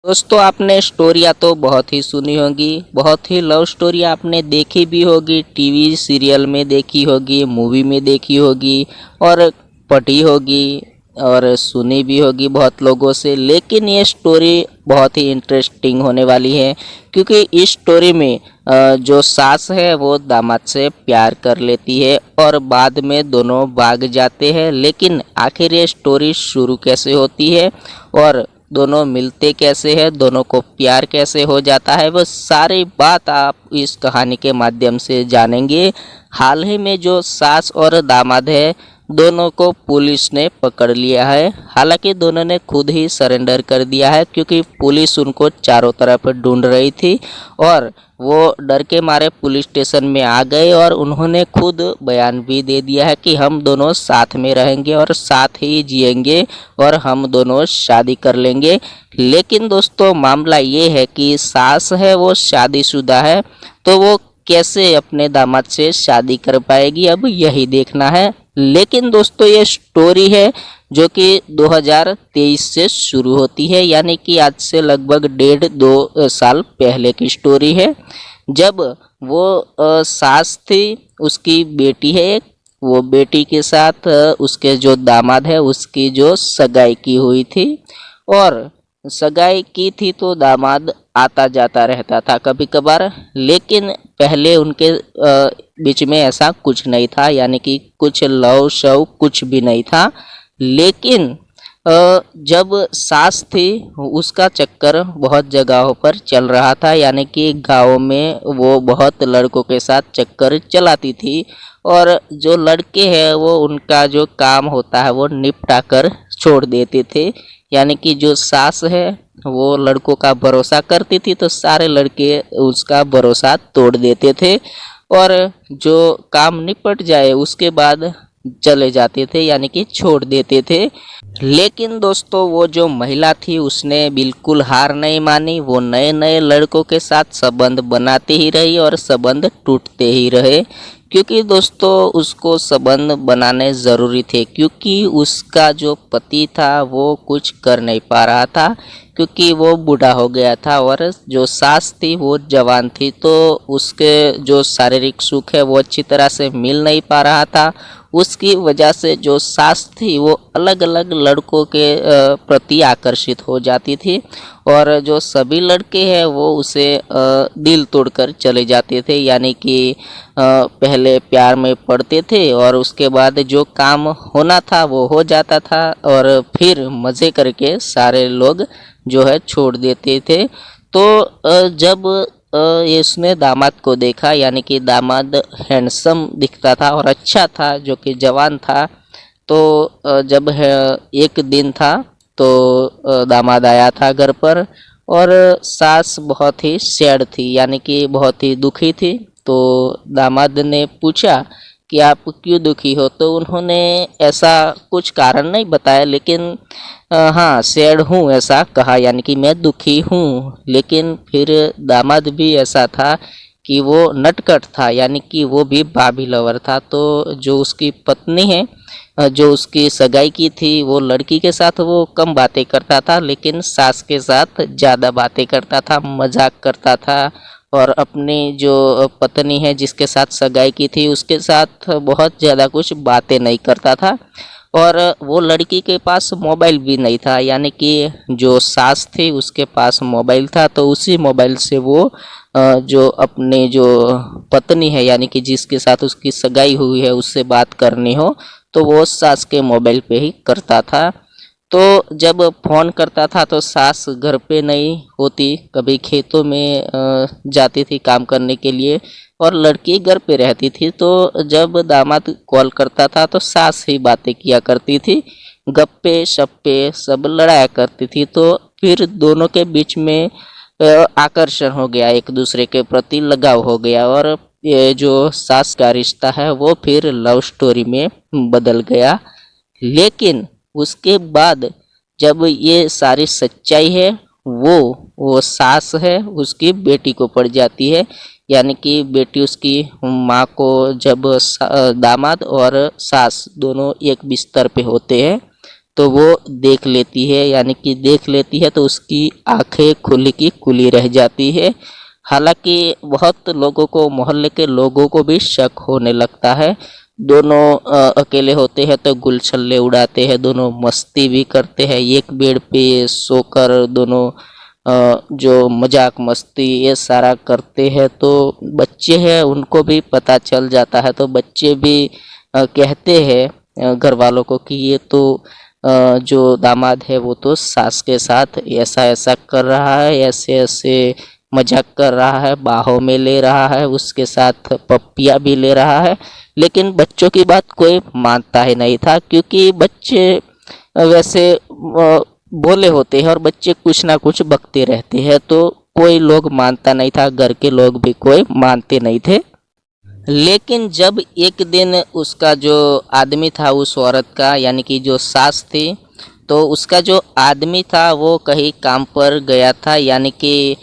दोस्तों आपने स्टोरियाँ तो बहुत ही सुनी होगी, बहुत ही लव स्टोरी आपने देखी भी होगी, टीवी सीरियल में देखी होगी, मूवी में देखी होगी और पढ़ी होगी और सुनी भी होगी बहुत लोगों से। लेकिन ये स्टोरी बहुत ही इंटरेस्टिंग होने वाली है क्योंकि इस स्टोरी में जो सास है वो दामाद से प्यार कर लेती है और बाद में दोनों भाग जाते हैं। लेकिन आखिर ये स्टोरी शुरू कैसे होती है और दोनों मिलते कैसे हैं, दोनों को प्यार कैसे हो जाता है, वो सारी बात आप इस कहानी के माध्यम से जानेंगे। हाल ही में जो सास और दामाद है दोनों को पुलिस ने पकड़ लिया है। हालांकि दोनों ने खुद ही सरेंडर कर दिया है क्योंकि पुलिस उनको चारों तरफ ढूंढ रही थी और वो डर के मारे पुलिस स्टेशन में आ गए और उन्होंने खुद बयान भी दे दिया है कि हम दोनों साथ में रहेंगे और साथ ही जिएंगे और हम दोनों शादी कर लेंगे। लेकिन दोस्तों मामला ये है कि सास है वो शादीशुदा है, तो वो कैसे अपने दामाद से शादी कर पाएगी, अब यही देखना है। लेकिन दोस्तों ये स्टोरी है जो कि 2023 से शुरू होती है, यानी कि आज से लगभग 1.5-2 साल पहले की स्टोरी है। जब वो सास थी, उसकी बेटी है एक, वो बेटी के साथ उसके जो दामाद है उसकी जो सगाई की हुई थी और सगाई की थी तो दामाद आता जाता रहता था कभी कभार। लेकिन पहले उनके बीच में ऐसा कुछ नहीं था, यानी कि कुछ लव शव कुछ भी नहीं था। लेकिन जब सास थी उसका चक्कर बहुत जगहों पर चल रहा था, यानी कि गाँव में वो बहुत लड़कों के साथ चक्कर चलाती थी और जो लड़के हैं वो उनका जो काम होता है वो निपटा कर छोड़ देते थे। यानी कि जो सास है वो लड़कों का भरोसा करती थी तो सारे लड़के उसका भरोसा तोड़ देते थे और जो काम निपट जाए उसके बाद चले जाते थे, यानी कि छोड़ देते थे। लेकिन दोस्तों वो जो महिला थी उसने बिल्कुल हार नहीं मानी, वो नए नए लड़कों के साथ संबंध बनाते ही रही और संबंध टूटते ही रहे। क्योंकि दोस्तों उसको संबंध बनाने ज़रूरी थे क्योंकि उसका जो पति था वो कुछ कर नहीं पा रहा था क्योंकि वो बूढ़ा हो गया था और जो सास थी वो जवान थी, तो उसके जो शारीरिक सुख है वो अच्छी तरह से मिल नहीं पा रहा था। उसकी वजह से जो सास थी वो अलग अलग लड़कों के प्रति आकर्षित हो जाती थी और जो सभी लड़के हैं वो उसे दिल तोड़कर चले जाते थे, यानी कि पहले प्यार में पड़ते थे और उसके बाद जो काम होना था वो हो जाता था और फिर मज़े करके सारे लोग जो है छोड़ देते थे। तो जब इसने दामाद को देखा, यानी कि दामाद हैंडसम दिखता था और अच्छा था जो कि जवान था, तो जब एक दिन था तो दामाद आया था घर पर और सास बहुत ही सैड थी, यानी कि बहुत ही दुखी थी। तो दामाद ने पूछा कि आप क्यों दुखी हो, तो उन्होंने ऐसा कुछ कारण नहीं बताया, लेकिन हाँ सैड हूँ ऐसा कहा, यानी कि मैं दुखी हूँ। लेकिन फिर दामाद भी ऐसा था कि वो नटखट था, यानी कि वो भी बाबी लवर था। तो जो उसकी पत्नी है जो उसकी सगाई की थी वो लड़की के साथ वो कम बातें करता था, लेकिन सास के साथ ज़्यादा बातें करता था, मजाक करता था और अपनी जो पत्नी है जिसके साथ सगाई की थी उसके साथ बहुत ज़्यादा कुछ बातें नहीं करता था। और वो लड़की के पास मोबाइल भी नहीं था, यानी कि जो सास थी उसके पास मोबाइल था, तो उसी मोबाइल से वो जो अपने जो पत्नी है यानी कि जिसके साथ उसकी सगाई हुई है उससे बात करनी हो तो वो सास के मोबाइल पे ही करता था। तो जब फ़ोन करता था तो सास घर पे नहीं होती, कभी खेतों में जाती थी काम करने के लिए और लड़की घर पे रहती थी। तो जब दामाद कॉल करता था तो सास ही बातें किया करती थी, गप्पे शप्पे सब लड़ाया करती थी। तो फिर दोनों के बीच में आकर्षण हो गया, एक दूसरे के प्रति लगाव हो गया और ये जो सास का रिश्ता है वो फिर लव स्टोरी में बदल गया। लेकिन उसके बाद जब ये सारी सच्चाई है वो सास है उसकी बेटी को पड़ जाती है, यानी कि बेटी उसकी माँ को जब दामाद और सास दोनों एक बिस्तर पे होते हैं तो वो देख लेती है, यानी कि देख लेती है तो उसकी आंखें खुली की खुली रह जाती है। हालांकि बहुत लोगों को, मोहल्ले के लोगों को भी शक होने लगता है। दोनों अकेले होते हैं तो गुलछल्ले उड़ाते हैं, दोनों मस्ती भी करते हैं, एक बेड पे सोकर दोनों जो मजाक मस्ती ये सारा करते हैं। तो बच्चे हैं उनको भी पता चल जाता है, तो बच्चे भी कहते हैं घर वालों को कि ये तो जो दामाद है वो तो सास के साथ ऐसा ऐसा कर रहा है, ऐसे ऐसे मजाक कर रहा है, बाहों में ले रहा है, उसके साथ पप्पियाँ भी ले रहा है। लेकिन बच्चों की बात कोई मानता ही नहीं था, क्योंकि बच्चे वैसे भोले होते हैं और बच्चे कुछ ना कुछ बकते रहते हैं, तो कोई लोग मानता नहीं था, घर के लोग भी कोई मानते नहीं थे। लेकिन जब एक दिन उसका जो आदमी था, उस औरत का यानी कि जो सास थी, तो उसका जो आदमी था वो कहीं काम पर गया था, यानी कि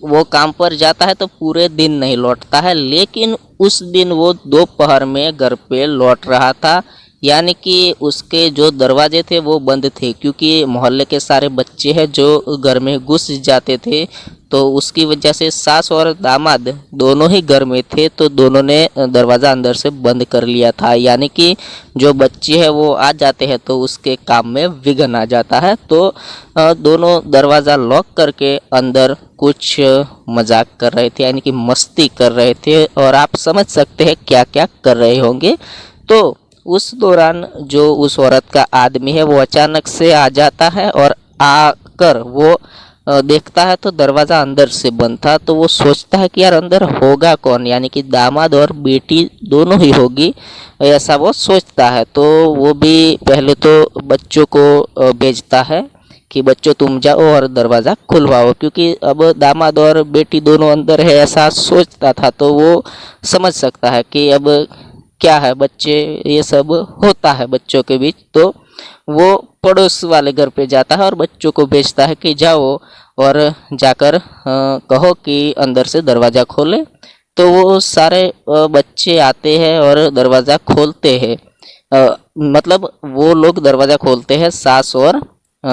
वो काम पर जाता है तो पूरे दिन नहीं लौटता है। लेकिन उस दिन वो दोपहर में घर पे लौट रहा था, यानी कि उसके जो दरवाजे थे वो बंद थे, क्योंकि मोहल्ले के सारे बच्चे हैं जो घर में घुस जाते थे। तो उसकी वजह से सास और दामाद दोनों ही घर में थे, तो दोनों ने दरवाज़ा अंदर से बंद कर लिया था, यानी कि जो बच्चे हैं वो आ जाते हैं तो उसके काम में विघ्न आ जाता है। तो दोनों दरवाज़ा लॉक करके अंदर कुछ मजाक कर रहे थे, यानी कि मस्ती कर रहे थे, और आप समझ सकते हैं क्या क्या कर रहे होंगे। तो उस दौरान जो उस औरत का आदमी है वो अचानक से आ जाता है, और आकर वो देखता है तो दरवाज़ा अंदर से बंद था। तो वो सोचता है कि यार अंदर होगा कौन, यानी कि दामाद और बेटी दोनों ही होगी, ऐसा वो सोचता है। तो वो भी पहले तो बच्चों को भेजता है कि बच्चों तुम जाओ और दरवाज़ा खुलवाओ, क्योंकि अब दामाद और बेटी दोनों अंदर है ऐसा सोचता था। तो वो समझ सकता है कि अब क्या है, बच्चे ये सब होता है बच्चों के बीच। तो वो पड़ोस वाले घर पे जाता है और बच्चों को भेजता है कि जाओ और जाकर कहो कि अंदर से दरवाज़ा खोले। तो वो सारे बच्चे आते हैं और दरवाज़ा खोलते हैं, मतलब वो लोग दरवाज़ा खोलते हैं, सास और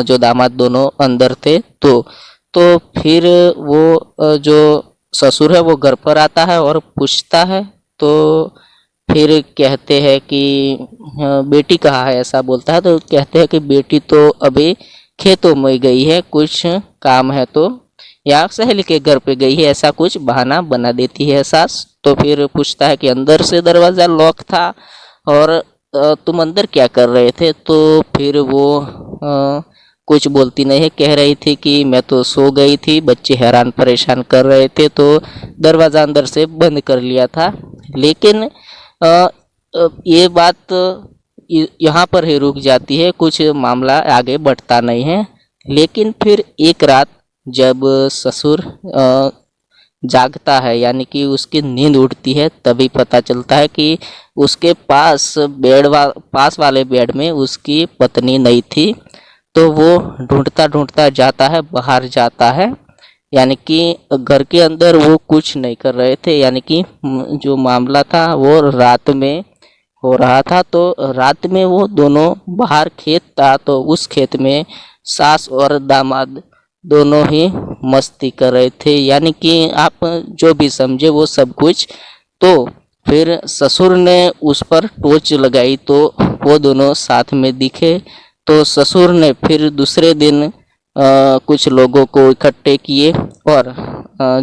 जो दामाद दोनों अंदर थे। तो फिर वो जो ससुर है वो घर पर आता है और पूछता है। तो फिर कहते हैं कि बेटी कहाँ है, ऐसा बोलता है। तो कहते हैं कि बेटी तो अभी खेतों में गई है, कुछ काम है तो, या सहेली के घर पे गई है, ऐसा कुछ बहाना बना देती है सास। तो फिर पूछता है कि अंदर से दरवाज़ा लॉक था और तुम अंदर क्या कर रहे थे। तो फिर वो कुछ बोलती नहीं है, कह रही थी कि मैं तो सो गई थी, बच्चे हैरान परेशान कर रहे थे तो दरवाज़ा अंदर से बंद कर लिया था। लेकिन ये बात यहाँ पर ही रुक जाती है, कुछ मामला आगे बढ़ता नहीं है। लेकिन फिर एक रात जब ससुर जागता है, यानी कि उसकी नींद उड़ती है, तभी पता चलता है कि उसके पास वाले बेड में उसकी पत्नी नहीं थी। तो वो ढूंढता ढूंढता जाता है, बाहर जाता है, यानी कि घर के अंदर वो कुछ नहीं कर रहे थे, यानी कि जो मामला था वो रात में हो रहा था। तो रात में वो दोनों बाहर खेत था, तो उस खेत में सास और दामाद दोनों ही मस्ती कर रहे थे, यानी कि आप जो भी समझे वो सब कुछ। तो फिर ससुर ने उस पर टॉर्च लगाई तो वो दोनों साथ में दिखे। तो ससुर ने फिर दूसरे दिन कुछ लोगों को इकट्ठे किए और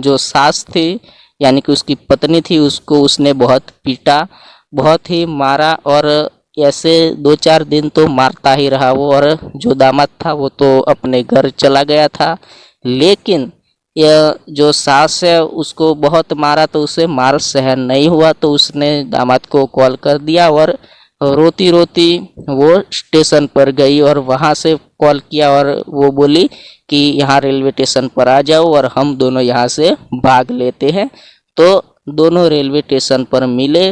जो सास थी यानी कि उसकी पत्नी थी, उसको उसने बहुत पीटा, बहुत ही मारा, और ऐसे 2-4 दिन तो मारता ही रहा वो। और जो दामाद था वो तो अपने घर चला गया था। लेकिन यह जो सास है उसको बहुत मारा, तो उसे मार सहन नहीं हुआ, तो उसने दामाद को कॉल कर दिया और रोती रोती वो स्टेशन पर गई और वहाँ से कॉल किया और वो बोली कि यहाँ रेलवे स्टेशन पर आ जाओ और हम दोनों यहाँ से भाग लेते हैं। तो दोनों रेलवे स्टेशन पर मिले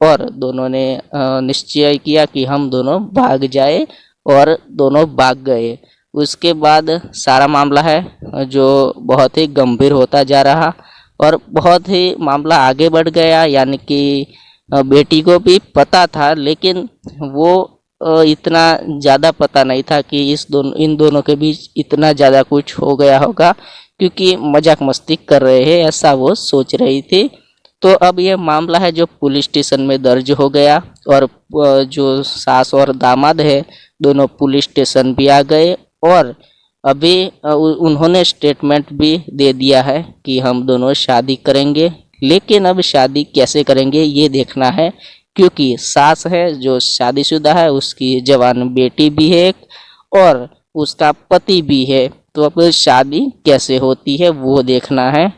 और दोनों ने निश्चय किया कि हम दोनों भाग जाए, और दोनों भाग गए। उसके बाद सारा मामला है जो बहुत ही गंभीर होता जा रहा और बहुत ही मामला आगे बढ़ गया, यानी कि बेटी को भी पता था, लेकिन वो इतना ज़्यादा पता नहीं था कि इन दोनों के बीच इतना ज़्यादा कुछ हो गया होगा, क्योंकि मजाक मस्ती कर रहे हैं ऐसा वो सोच रही थी। तो अब ये मामला है जो पुलिस स्टेशन में दर्ज हो गया, और जो सास और दामाद है दोनों पुलिस स्टेशन भी आ गए, और अभी उन्होंने स्टेटमेंट भी दे दिया है कि हम दोनों शादी करेंगे। लेकिन अब शादी कैसे करेंगे ये देखना है, क्योंकि सास है जो शादीशुदा है, उसकी जवान बेटी भी है एक, और उसका पति भी है। तो अब शादी कैसे होती है वो देखना है।